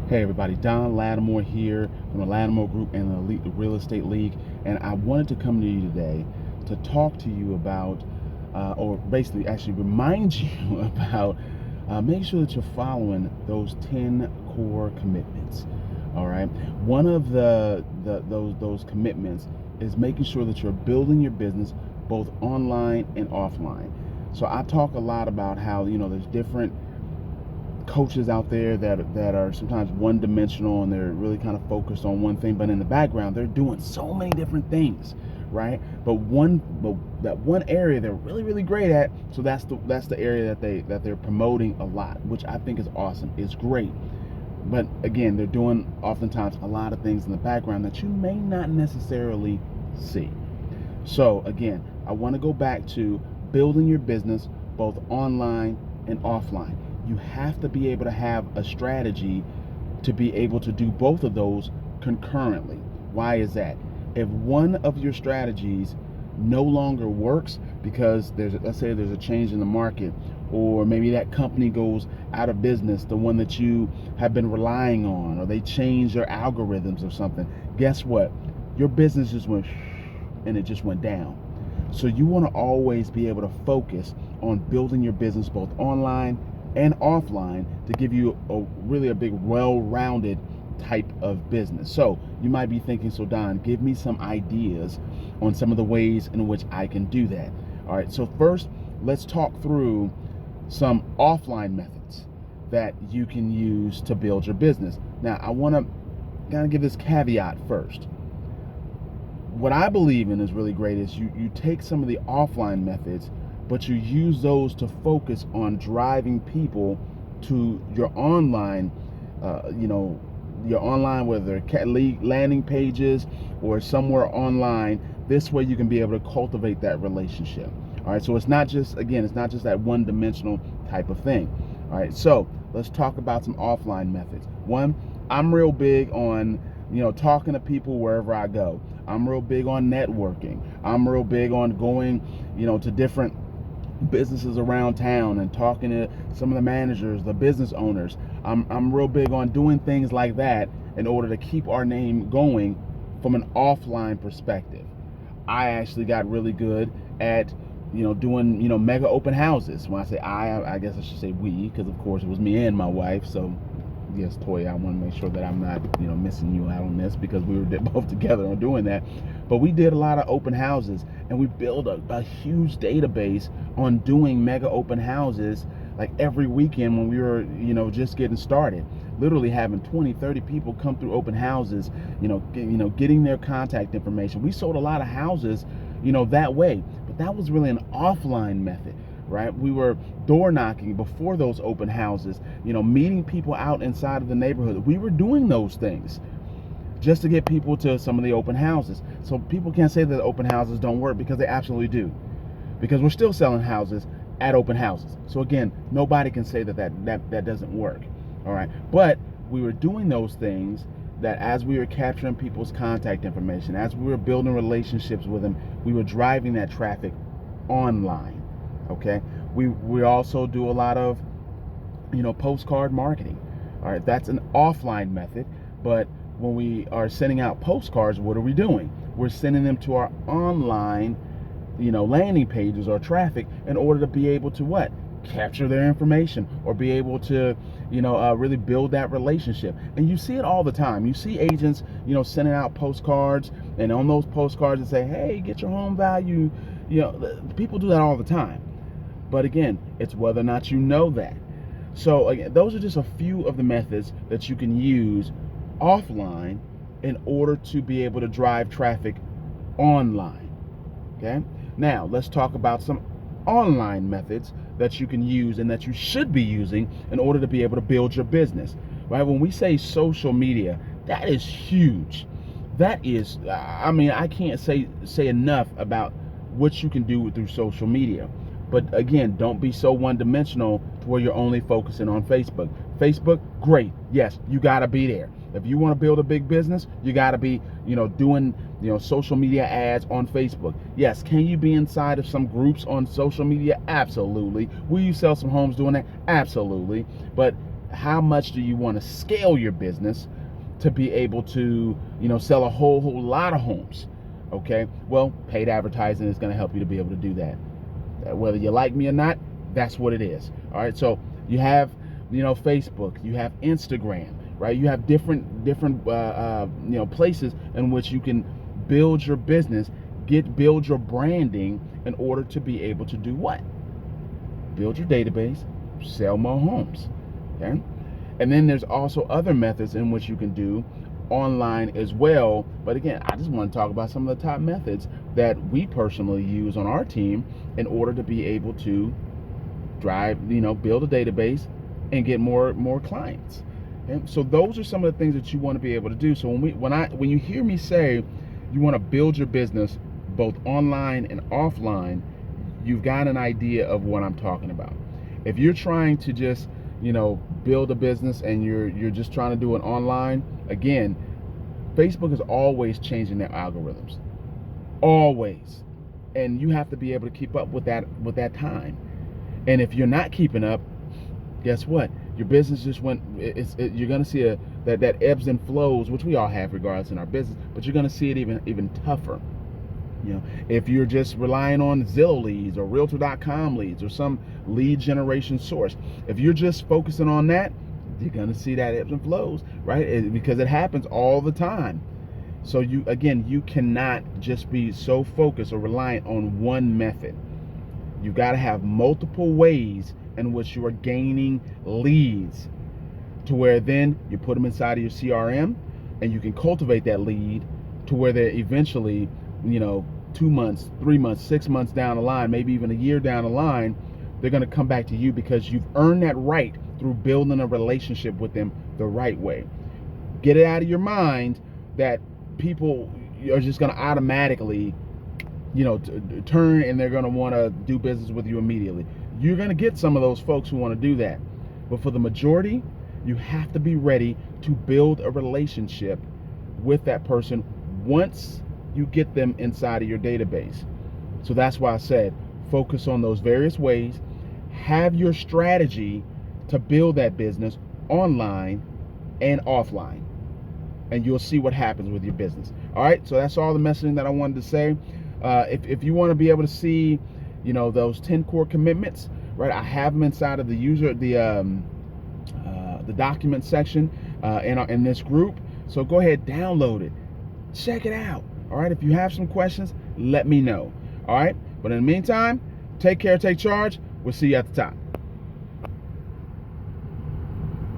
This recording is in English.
Hey everybody, Don Latimore here from the Latimore Group and the Elite Real Estate League, and I wanted to come to you today to talk to you about, or basically actually remind you about, making sure that you're following those 10 core commitments. All right, one of those commitments is making sure that you're building your business both online and offline. So I talk a lot about how there's different coaches out there that are sometimes one dimensional and they're really kind of focused on one thing, but in the background they're doing so many different things, right? But that one area they're really great at, so that's the area that they're promoting a lot, which I think is awesome. It's great. But again, they're doing oftentimes a lot of things in the background that you may not necessarily see. So again, I want to go back to building your business both online and offline. You have to be able to have a strategy to be able to do both of those concurrently. Why is that? If one of your strategies no longer works because let's say there's a change in the market, or maybe that company goes out of business, the one that you have been relying on, or they change their algorithms or something, guess what? Your business just went and it just went down. So you want to always be able to focus on building your business both online and offline to give you a big, well-rounded type of business. So you might be thinking, so Don, give me some ideas on some of the ways in which I can do that. All right, so first, let's talk through some offline methods that you can use to build your business. Now, I want to kind of give this caveat first. What I believe in is really great is you take some of the offline methods, but you use those to focus on driving people to your online, your online, whether landing pages or somewhere online. This way you can be able to cultivate that relationship. All right, so it's not just that one-dimensional type of thing. All right, so let's talk about some offline methods. One, I'm real big on talking to people wherever I go. I'm real big on networking. I'm real big on going, to different businesses around town and talking to some of the managers, the business owners. I'm real big on doing things like that in order to keep our name going from an offline perspective. I actually got really good at doing mega open houses. When I say I guess I should say we, because of course it was me and my wife. So yes, Toya, I want to make sure that I'm not missing you out on this, because we were both together on doing that. But we did a lot of open houses, and we built a huge database on doing mega open houses like every weekend when we were just getting started, literally having 20-30 people come through open houses, getting their contact information. We sold a lot of houses that way, but that was really an offline method, right? We were door knocking before those open houses, meeting people out inside of the neighborhood. We were doing those things just to get people to some of the open houses. So people can't say that open houses don't work, because they absolutely do, because we're still selling houses at open houses. So again, nobody can say that doesn't work. All right, but we were doing those things that as we were capturing people's contact information, as we were building relationships with them, we were driving that traffic online. Okay, we also do a lot of postcard marketing. All right, that's an offline method, but when we are sending out postcards, what are we doing? We're sending them to our online landing pages or traffic in order to be able to what? Capture their information, or be able to really build that relationship. And you see it all the time. You see agents sending out postcards, and on those postcards it say, hey, get your home value. People do that all the time. But again, it's whether or not you know that. So again, those are just a few of the methods that you can use offline in order to be able to drive traffic online. Okay, now let's talk about some online methods that you can use and that you should be using in order to be able to build your business. Right, when we say social media, that is huge. That is, I can't say enough about what you can do through social media. But again, don't be so one-dimensional to where you're only focusing on Facebook. Facebook, great. Yes, you got to be there. If you want to build a big business, you got to be, doing, social media ads on Facebook. Yes, can you be inside of some groups on social media? Absolutely. Will you sell some homes doing that? Absolutely. But how much do you want to scale your business to be able to, sell a whole lot of homes? Okay, well, paid advertising is going to help you to be able to do that. Whether you like me or not, that's what it is. All right, so you have, Facebook, you have Instagram, right? You have different places in which you can build your business, build your branding in order to be able to do what? Build your database, sell more homes. Okay, and then there's also other methods in which you can do online as well. But again, I just want to talk about some of the top methods that we personally use on our team in order to be able to drive, build a database and get more clients. And so those are some of the things that you want to be able to do. So when you hear me say you want to build your business both online and offline, you've got an idea of what I'm talking about. If you're trying to just, build a business and you're just trying to do it online, again, Facebook is always changing their algorithms. Always. And you have to be able to keep up with that time. And if you're not keeping up, guess what? Your business just went. You're going to see that ebbs and flows, which we all have regardless in our business, but you're going to see it even tougher. If you're just relying on Zillow leads or Realtor.com leads or some lead generation source, if you're just focusing on that, you're going to see that ebbs and flows, right? Because it happens all the time. So you cannot just be so focused or reliant on one method. You've got to have multiple ways in which you are gaining leads, to where then you put them inside of your CRM and you can cultivate that lead to where they're eventually, 2 months, 3 months, 6 months down the line, maybe even a year down the line, they're going to come back to you because you've earned that right through building a relationship with them the right way. Get it out of your mind that people are just going to automatically, turn and they're going to want to do business with you immediately. You're going to get some of those folks who want to do that. But for the majority, you have to be ready to build a relationship with that person once you get them inside of your database. So that's why I said focus on those various ways. Have your strategy to build that business online and offline, and you'll see what happens with your business. All right, so that's all the messaging that I wanted to say. If you want to be able to see, those 10 core commitments, right? I have them inside of the document section in this group. So go ahead, download it, check it out. All right, if you have some questions, let me know. All right, but in the meantime, take care, take charge. We'll see you at the top.